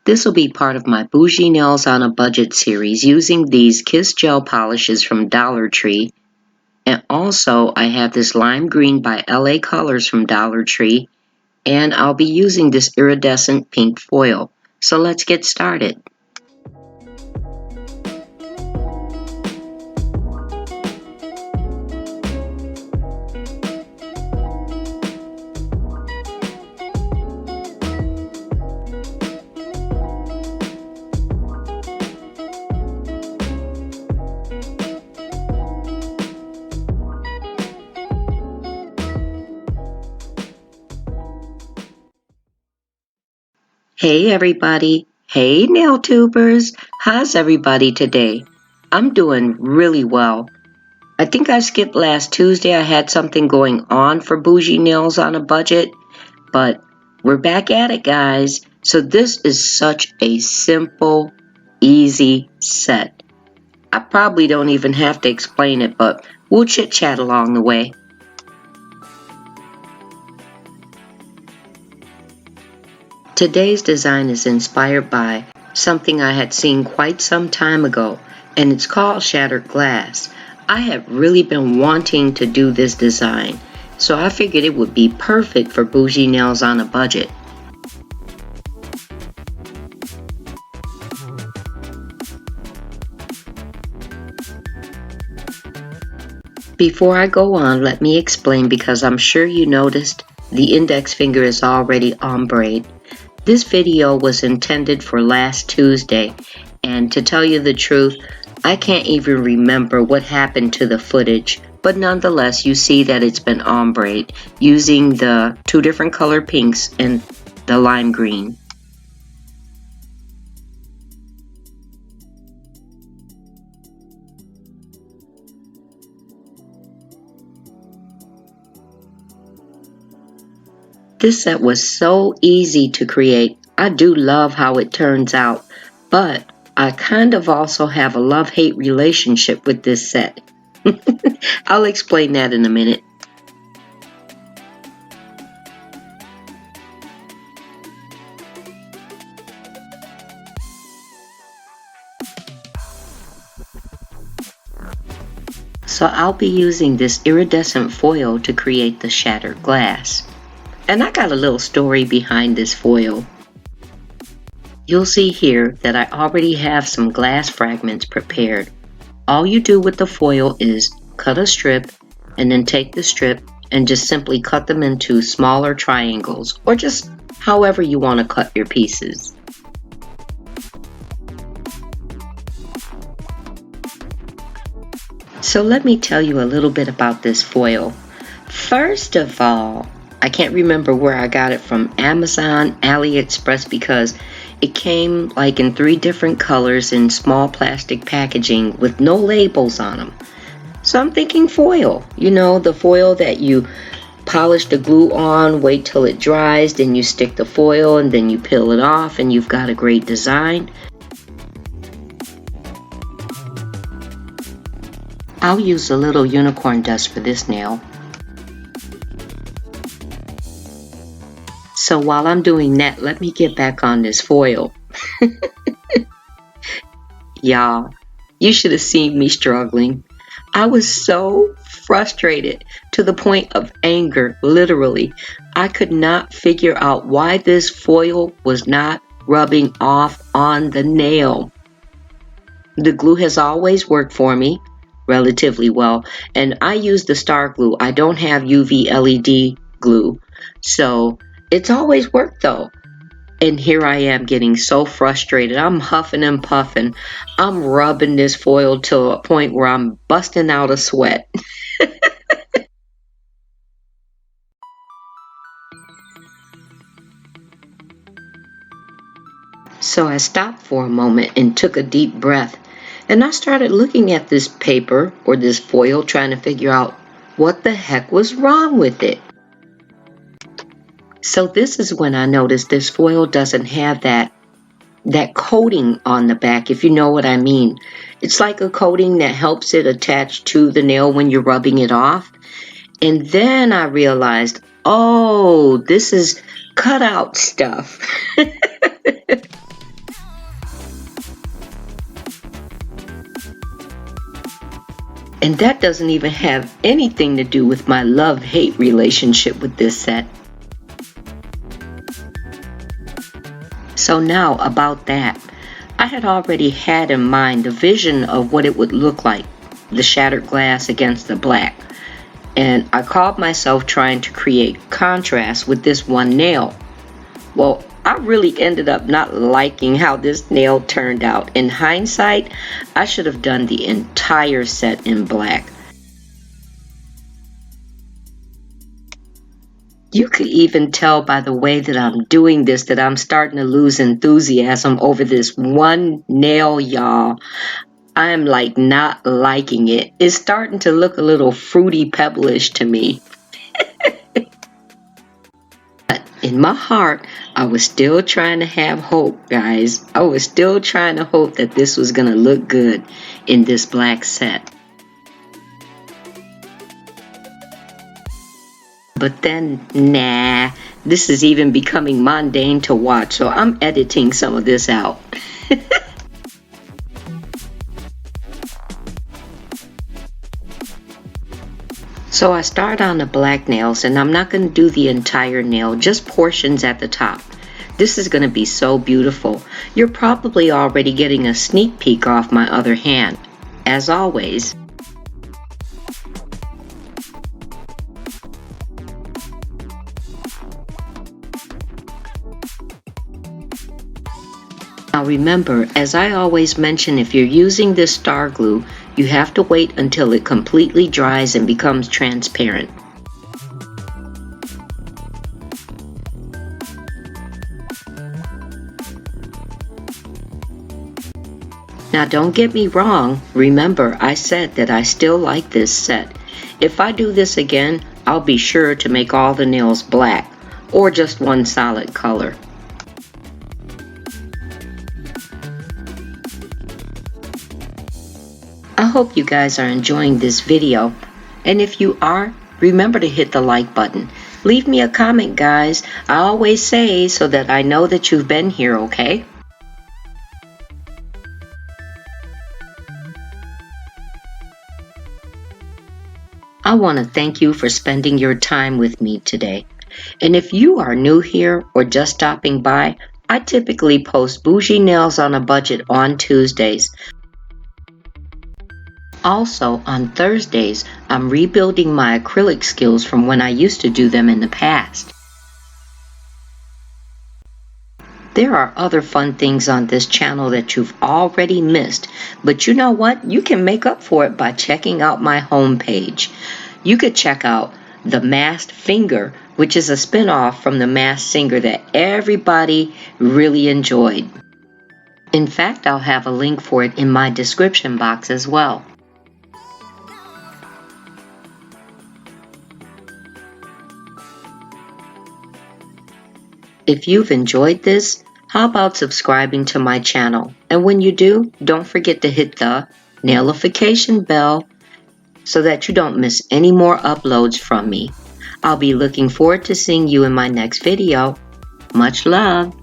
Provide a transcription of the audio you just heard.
This will be part of my Bougie Nails on a Budget series using these Kiss gel polishes from Dollar Tree. And also I have this lime green by LA Colors from Dollar Tree. And I'll be using this iridescent pink foil. So let's get started. Hey everybody, hey Nailtubers, how's everybody today? I'm doing really well. I think I skipped last Tuesday. I had something going on for Bougie Nails on a Budget, but we're back at it, guys. So this is such a simple, easy set. I probably don't even have to explain it, but we'll chit chat along the way. Today's design is inspired by something I had seen quite some time ago, and it's called Shattered Glass. I have really been wanting to do this design, so I figured it would be perfect for Bougie Nails on a Budget. Before I go on, let me explain, because I'm sure you noticed the index finger is already ombre'd. This video was intended for last Tuesday, and to tell you the truth, I can't even remember what happened to the footage, but nonetheless you see that it's been ombre'd using the two different color pinks and the lime green. This set was so easy to create. I do love how it turns out, but I kind of also have a love-hate relationship with this set. I'll explain that in a minute. So I'll be using this iridescent foil to create the shattered glass. And I got a little story behind this foil. You'll see here that I already have some glass fragments prepared. All you do with the foil is cut a strip and then take the strip and just simply cut them into smaller triangles, or just however you want to cut your pieces. So let me tell you a little bit about this foil. First of all, I can't remember where I got it from, Amazon, AliExpress, because it came like in 3 different colors in small plastic packaging with no labels on them. So I'm thinking foil, you know, the foil that you polish the glue on, wait till it dries, then you stick the foil and then you peel it off and you've got a great design. I'll use a little unicorn dust for this nail. So while I'm doing that, let me get back on this foil. Y'all, you should have seen me struggling. I was so frustrated to the point of anger, literally. I could not figure out why this foil was not rubbing off on the nail. The glue has always worked for me relatively well, and I use the star glue. I don't have UV LED glue, so it's always worked though. And here I am getting so frustrated. I'm huffing and puffing. I'm rubbing this foil to a point where I'm busting out a sweat. So I stopped for a moment and took a deep breath. And I started looking at this paper or this foil, trying to figure out what the heck was wrong with it. So this is when I noticed this foil doesn't have that coating on the back, if you know what I mean. It's like a coating that helps it attach to the nail when you're rubbing it off. And then I realized, oh, this is cutout stuff. And that doesn't even have anything to do with my love-hate relationship with this set. So now about that. I had already had in mind the vision of what it would look like, the shattered glass against the black. And I caught myself trying to create contrast with this one nail. Well, I really ended up not liking how this nail turned out. In hindsight, I should have done the entire set in black. You could even tell by the way that I'm doing this that I'm starting to lose enthusiasm over this one nail, y'all. I'm like not liking it. It's starting to look a little fruity pebblish to me. But in my heart, I was still trying to have hope, guys. I was still trying to hope that this was gonna look good in this black set. But then, nah, this is even becoming mundane to watch, so I'm editing some of this out. So I start on the black nails, and I'm not going to do the entire nail, just portions at the top. This is going to be so beautiful. You're probably already getting a sneak peek off my other hand. As always, now remember, as I always mention, if you're using this star glue, you have to wait until it completely dries and becomes transparent. Now don't get me wrong, remember I said that I still like this set. If I do this again, I'll be sure to make all the nails black, or just one solid color. I hope you guys are enjoying this video, and if you are, remember to hit the like button. Leave me a comment, guys. I always say so that I know that you've been here, okay? I want to thank you for spending your time with me today. And if you are new here or just stopping by, I typically post Bougie Nails on a Budget on Tuesdays. Also, on Thursdays, I'm rebuilding my acrylic skills from when I used to do them in the past. There are other fun things on this channel that you've already missed, but you know what? You can make up for it by checking out my homepage. You could check out The Masked Finger, which is a spin-off from The Masked Singer that everybody really enjoyed. In fact, I'll have a link for it in my description box as well. If you've enjoyed this, how about subscribing to my channel? And when you do, don't forget to hit the notification bell so that you don't miss any more uploads from me. I'll be looking forward to seeing you in my next video. Much love!